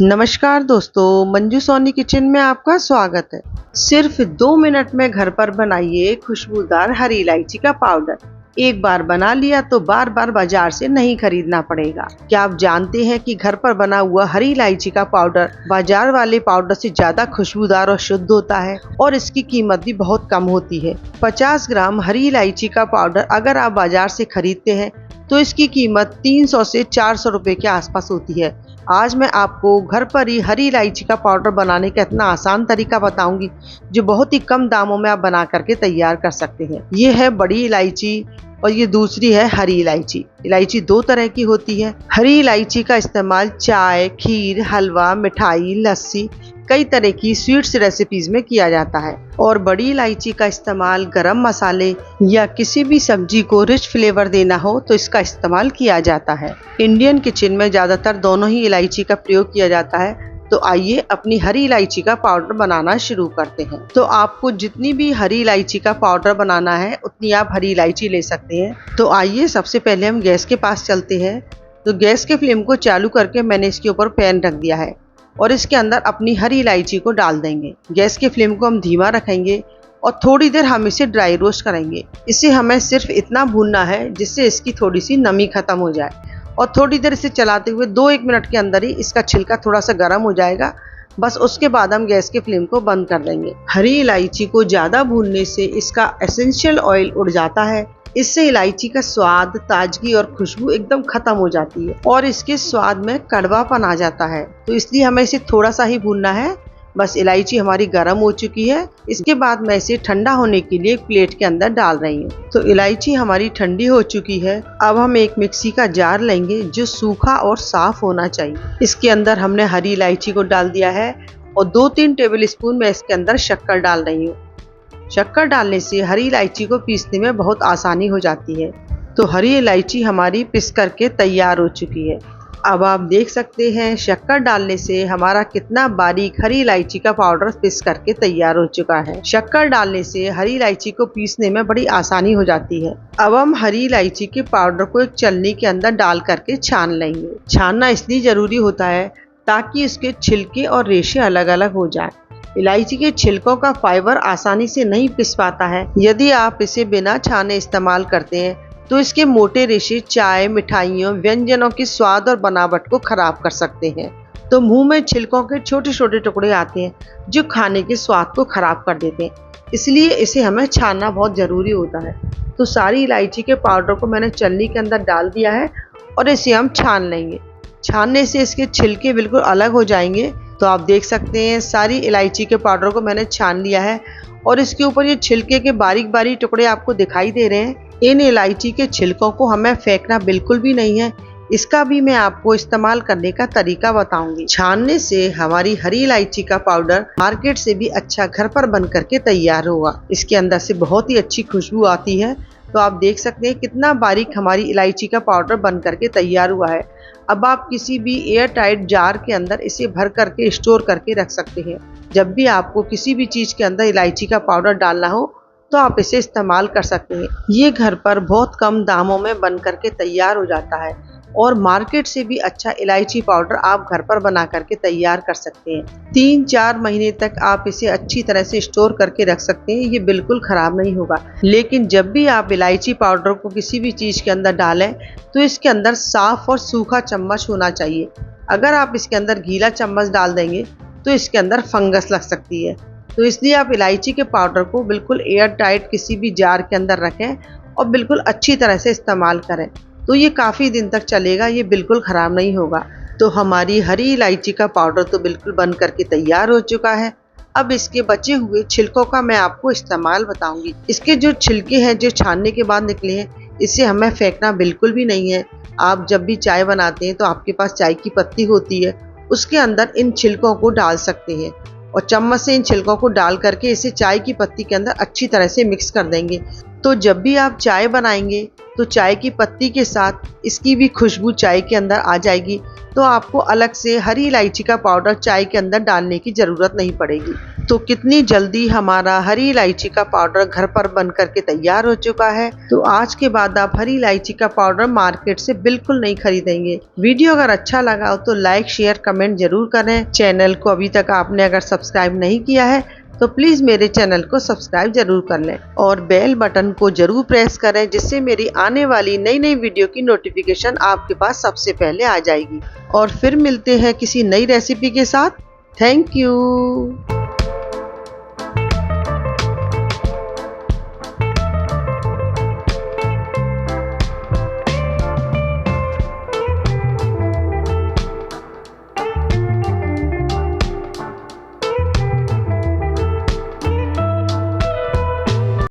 नमस्कार दोस्तों, मंजू सोनी किचन में आपका स्वागत है। सिर्फ 2 मिनट में घर पर बनाइए खुशबूदार हरी इलायची का पाउडर। एक बार बना लिया तो बार बार बाजार से नहीं खरीदना पड़ेगा। क्या आप जानते हैं कि घर पर बना हुआ हरी इलायची का पाउडर बाजार वाले पाउडर से ज्यादा खुशबूदार और शुद्ध होता है और इसकी कीमत भी बहुत कम होती है। 50 ग्राम हरी इलायची का पाउडर अगर आप बाजार से खरीदते हैं तो इसकी कीमत 300 से 400 रुपए के आसपास होती है। आज मैं आपको घर पर ही हरी इलायची का पाउडर बनाने का इतना आसान तरीका बताऊंगी जो बहुत ही कम दामों में आप बना करके तैयार कर सकते हैं। ये है बड़ी इलायची और ये दूसरी है हरी इलायची। इलायची 2 तरह की होती है। हरी इलायची का इस्तेमाल चाय, खीर, हलवा, मिठाई, लस्सी, कई तरह की स्वीट्स रेसिपीज में किया जाता है और बड़ी इलायची का इस्तेमाल गरम मसाले या किसी भी सब्जी को रिच फ्लेवर देना हो तो इसका इस्तेमाल किया जाता है। इंडियन किचन में ज्यादातर दोनों ही इलायची का प्रयोग किया जाता है। तो आइए अपनी हरी इलायची का पाउडर बनाना शुरू करते हैं। तो आपको जितनी भी हरी इलायची का पाउडर बनाना है उतनी आप हरी इलायची ले सकते हैं। तो आइए सबसे पहले हम गैस के पास चलते हैं। तो गैस के फ्लेम को चालू करके मैंने इसके ऊपर पैन रख दिया है और इसके अंदर अपनी हरी इलायची को डाल देंगे। गैस के फ्लेम को हम धीमा रखेंगे और थोड़ी देर हम इसे ड्राई रोस्ट करेंगे। इसे हमें सिर्फ इतना भूनना है जिससे इसकी थोड़ी सी नमी खत्म हो जाए और थोड़ी देर इसे चलाते हुए 2-1 मिनट के अंदर ही इसका छिलका थोड़ा सा गर्म हो जाएगा। बस उसके बाद हम गैस के फ्लेम को बंद कर देंगे। हरी इलायची को ज्यादा भूनने से इसका एसेंशियल ऑयल उड़ जाता है। इससे इलायची का स्वाद, ताजगी और खुशबू एकदम खत्म हो जाती है और इसके स्वाद में कड़वापन आ जाता है। तो इसलिए हमें इसे थोड़ा सा ही भूनना है। बस इलायची हमारी गर्म हो चुकी है। इसके बाद मैं इसे ठंडा होने के लिए एक प्लेट के अंदर डाल रही हूँ। तो इलायची हमारी ठंडी हो चुकी है। अब हम एक मिक्सी का जार लेंगे जो सूखा और साफ होना चाहिए। इसके अंदर हमने हरी इलायची को डाल दिया है और 2-3 टेबल स्पून मैं इसके अंदर शक्कर डाल रही हूँ। शक्कर डालने से हरी इलायची को पीसने में बहुत आसानी हो जाती है। तो हरी इलायची हमारी पिस करके तैयार हो चुकी है। अब आप देख सकते हैं शक्कर डालने से हमारा कितना बारीक हरी इलायची का पाउडर पीस करके तैयार हो चुका है। शक्कर डालने से हरी इलायची को पीसने में बड़ी आसानी हो जाती है। अब हम हरी इलायची के पाउडर को एक छलनी के अंदर डाल करके छान लेंगे। छानना इसलिए जरूरी होता है ताकि इसके छिलके और रेशे अलग अलग हो जाए। इलायची के छिलकों का फाइबर आसानी से नहीं पिस पाता है। यदि आप इसे बिना छाने इस्तेमाल करते हैं तो इसके मोटे रेशे चाय, मिठाइयों, व्यंजनों के स्वाद और बनावट को खराब कर सकते हैं। तो मुंह में छिलकों के छोटे छोटे टुकड़े आते हैं जो खाने के स्वाद को खराब कर देते हैं। इसलिए इसे हमें छानना बहुत जरूरी होता है। तो सारी इलायची के पाउडर को मैंने छलनी के अंदर डाल दिया है और इसे हम छान लेंगे। छानने से इसके छिलके बिल्कुल अलग हो जाएंगे। तो आप देख सकते हैं सारी इलायची के पाउडर को मैंने छान लिया है और इसके ऊपर ये छिलके के बारीक बारीक टुकड़े आपको दिखाई दे रहे हैं। इन इलायची के छिलकों को हमें फेंकना बिल्कुल भी नहीं है। इसका भी मैं आपको इस्तेमाल करने का तरीका बताऊंगी। छानने से हमारी हरी इलायची का पाउडर मार्केट से भी अच्छा घर पर बन करके तैयार होगा। इसके अंदर से बहुत ही अच्छी खुशबू आती है। तो आप देख सकते हैं कितना बारीक हमारी इलायची का पाउडर बन करके तैयार हुआ है। अब आप किसी भी एयर टाइट जार के अंदर इसे भर करके स्टोर करके रख सकते हैं। जब भी आपको किसी भी चीज के अंदर इलायची का पाउडर डालना हो तो आप इसे इस्तेमाल कर सकते हैं। ये घर पर बहुत कम दामों में बन करके तैयार हो जाता है और मार्केट से भी अच्छा इलायची पाउडर आप घर पर बना करके तैयार कर सकते हैं। 3-4 महीने तक आप इसे अच्छी तरह से स्टोर करके रख सकते हैं। ये बिल्कुल खराब नहीं होगा। लेकिन जब भी आप इलायची पाउडर को किसी भी चीज के अंदर डालें तो इसके अंदर साफ और सूखा चम्मच होना चाहिए। अगर आप इसके अंदर गीला चम्मच डाल देंगे तो इसके अंदर फंगस लग सकती है। तो इसलिए आप इलायची के पाउडर को बिल्कुल एयर टाइट किसी भी जार के अंदर रखें और बिल्कुल अच्छी तरह से इस्तेमाल करें। तो ये काफ़ी दिन तक चलेगा, ये बिल्कुल ख़राब नहीं होगा। तो हमारी हरी इलायची का पाउडर तो बिल्कुल बन करके तैयार हो चुका है। अब इसके बचे हुए छिलकों का मैं आपको इस्तेमाल बताऊंगी। इसके जो छिलके हैं जो छानने के बाद निकले हैं इसे हमें फेंकना बिल्कुल भी नहीं है। आप जब भी चाय बनाते हैं तो आपके पास चाय की पत्ती होती है, उसके अंदर इन छिलकों को डाल सकते हैं और चम्मच से इन छिलकों को डाल करके इसे चाय की पत्ती के अंदर अच्छी तरह से मिक्स कर देंगे। तो जब भी आप चाय बनाएंगे तो चाय की पत्ती के साथ इसकी भी खुशबू चाय के अंदर आ जाएगी। तो आपको अलग से हरी इलायची का पाउडर चाय के अंदर डालने की ज़रूरत नहीं पड़ेगी। तो कितनी जल्दी हमारा हरी इलायची का पाउडर घर पर बन करके तैयार हो चुका है। तो आज के बाद आप हरी इलायची का पाउडर मार्केट से बिल्कुल नहीं खरीदेंगे। वीडियो अगर अच्छा लगा हो तो लाइक शेयर कमेंट जरूर करें। चैनल को अभी तक आपने अगर सब्सक्राइब नहीं किया है तो प्लीज़ मेरे चैनल को सब्सक्राइब जरूर कर लें और बेल बटन को जरूर प्रेस करें, जिससे मेरी आने वाली नई नई वीडियो की नोटिफिकेशन आपके पास सबसे पहले आ जाएगी। और फिर मिलते हैं किसी नई रेसिपी के साथ। Thank you.